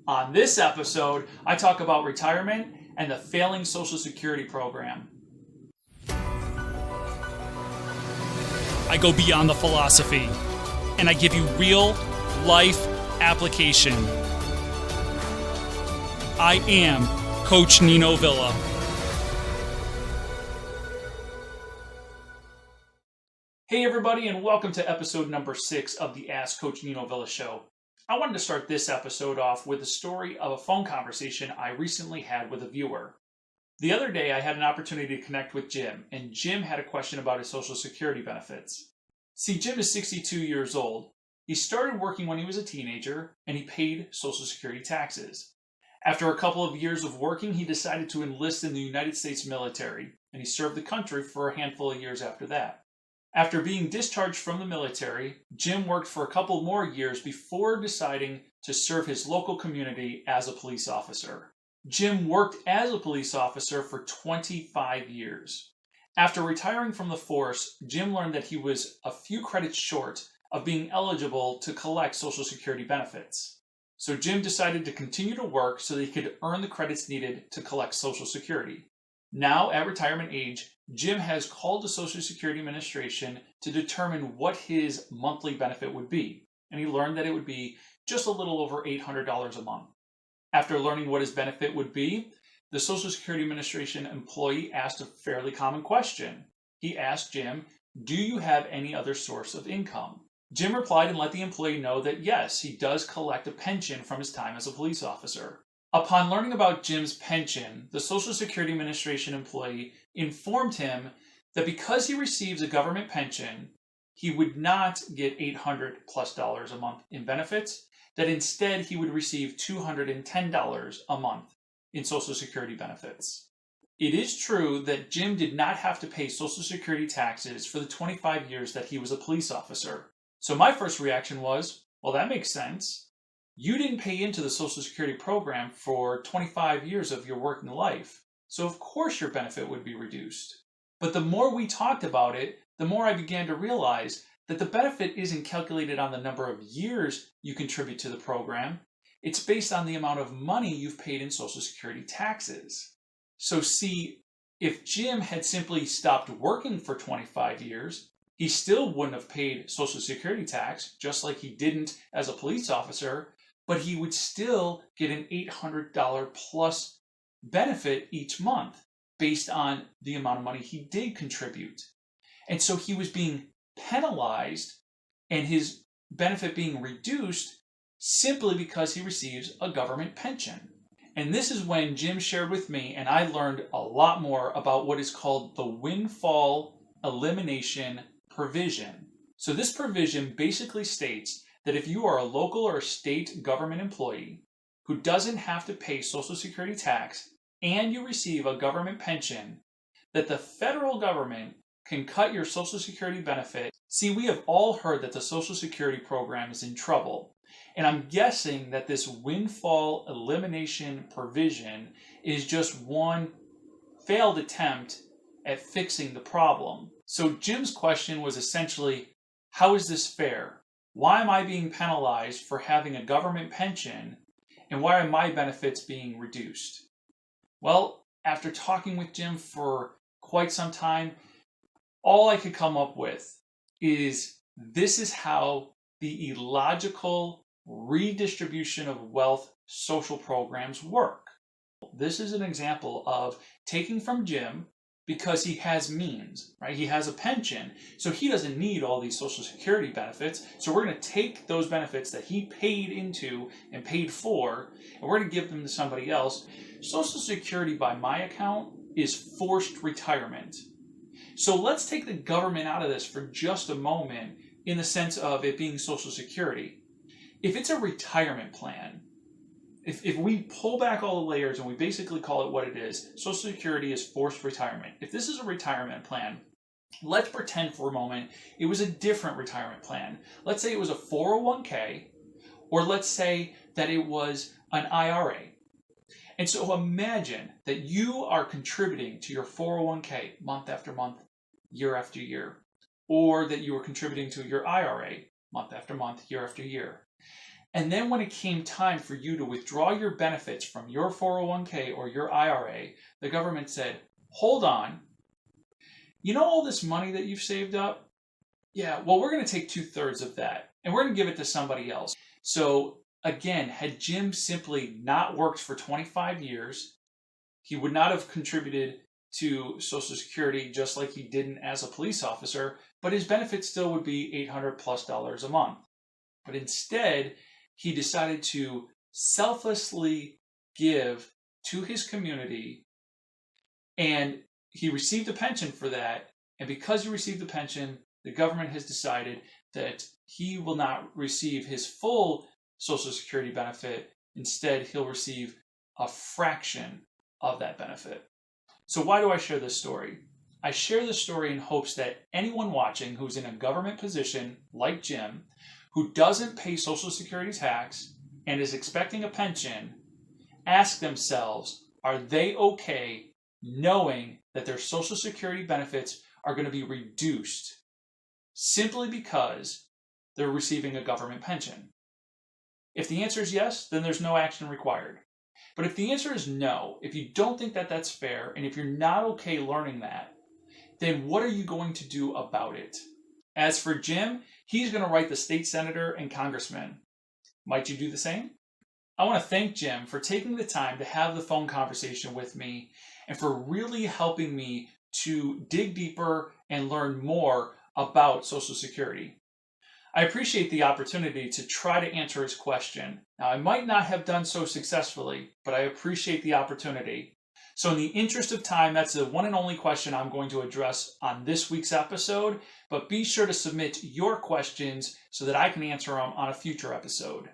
On this episode, I talk about retirement and the failing Social Security program. I go beyond the philosophy, and I give you real life application. I am Coach Nino Villa. Hey everybody, and welcome to episode number 6 of the Ask Coach Nino Villa show. I wanted to start this episode off with a story of a phone conversation I recently had with a viewer. The other day I had an opportunity to connect with Jim, and Jim had a question about his Social Security benefits. See, Jim is 62 years old. He started working when he was a teenager, and he paid Social Security taxes. After a couple of years of working, he decided to enlist in the United States military, and he served the country for a handful of years after that. After being discharged from the military, Jim worked for a couple more years before deciding to serve his local community as a police officer. Jim worked as a police officer for 25 years. After retiring from the force, Jim learned that he was a few credits short of being eligible to collect Social Security benefits. So Jim decided to continue to work so that he could earn the credits needed to collect Social Security. Now, at retirement age, Jim has called the Social Security Administration to determine what his monthly benefit would be, and he learned that it would be just a little over $800 a month. After learning what his benefit would be, the Social Security Administration employee asked a fairly common question. He asked Jim, "Do you have any other source of income?" Jim replied and let the employee know that yes, he does collect a pension from his time as a police officer. Upon learning about Jim's pension, the Social Security Administration employee informed him that because he receives a government pension, he would not get $800+ a month in benefits, that instead he would receive $210 a month in Social Security benefits. It is true that Jim did not have to pay Social Security taxes for the 25 years that he was a police officer. So my first reaction was, well, that makes sense. You didn't pay into the Social Security program for 25 years of your working life, so of course your benefit would be reduced. But the more we talked about it, the more I began to realize that the benefit isn't calculated on the number of years you contribute to the program. It's based on the amount of money you've paid in Social Security taxes. So see, if Jim had simply stopped working for 25 years, he still wouldn't have paid Social Security tax, just like he didn't as a police officer, but he would still get an $800+ benefit each month based on the amount of money he did contribute. And so he was being penalized and his benefit being reduced simply because he receives a government pension. And this is when Jim shared with me, and I learned a lot more about what is called the Windfall Elimination provision. So this provision basically states that if you are a local or a state government employee who doesn't have to pay Social Security tax and you receive a government pension, that the federal government can cut your Social Security benefit. See, we have all heard that the Social Security program is in trouble, and I'm guessing that this windfall elimination provision is just one failed attempt at fixing the problem. So Jim's question was essentially, how is this fair? Why am I being penalized for having a government pension, and why are my benefits being reduced? Well, after talking with Jim for quite some time, all I could come up with is this is how the illogical redistribution of wealth social programs work. This is an example of taking from Jim because he has means, right? He has a pension, so he doesn't need all these Social Security benefits. So we're going to take those benefits that he paid into and paid for, and we're going to give them to somebody else. Social Security, by my account, is forced retirement. So let's take the government out of this for just a moment in the sense of it being Social Security. If it's a retirement plan, if we pull back all the layers and we basically call it what it is, Social Security is forced retirement. If this is a retirement plan, let's pretend for a moment it was a different retirement plan. Let's say it was a 401k, or let's say that it was an IRA. And so imagine that you are contributing to your 401k month after month, year after year, or that you are contributing to your IRA month after month, year after year. And then when it came time for you to withdraw your benefits from your 401k or your IRA, the government said, hold on, you know all this money that you've saved up? Yeah, well, we're going to take 2/3 of that and we're going to give it to somebody else. So again, had Jim simply not worked for 25 years, he would not have contributed to Social Security just like he didn't as a police officer, but his benefits still would be $800+ a month. But instead, he decided to selflessly give to his community, and he received a pension for that. And because he received the pension, the government has decided that he will not receive his full Social Security benefit. Instead, he'll receive a fraction of that benefit. So why do I share this story? I share this story in hopes that anyone watching who's in a government position like Jim, who doesn't pay Social Security tax and is expecting a pension, ask themselves, are they okay knowing that their Social Security benefits are going to be reduced simply because they're receiving a government pension? If the answer is yes, then there's no action required. But if the answer is no, if you don't think that that's fair, and if you're not okay learning that, then what are you going to do about it? As for Jim, he's going to write the state senator and congressman. Might you do the same? I want to thank Jim for taking the time to have the phone conversation with me and for really helping me to dig deeper and learn more about Social Security. I appreciate the opportunity to try to answer his question. Now, I might not have done so successfully, but I appreciate the opportunity. So in the interest of time, that's the one and only question I'm going to address on this week's episode, but be sure to submit your questions so that I can answer them on a future episode.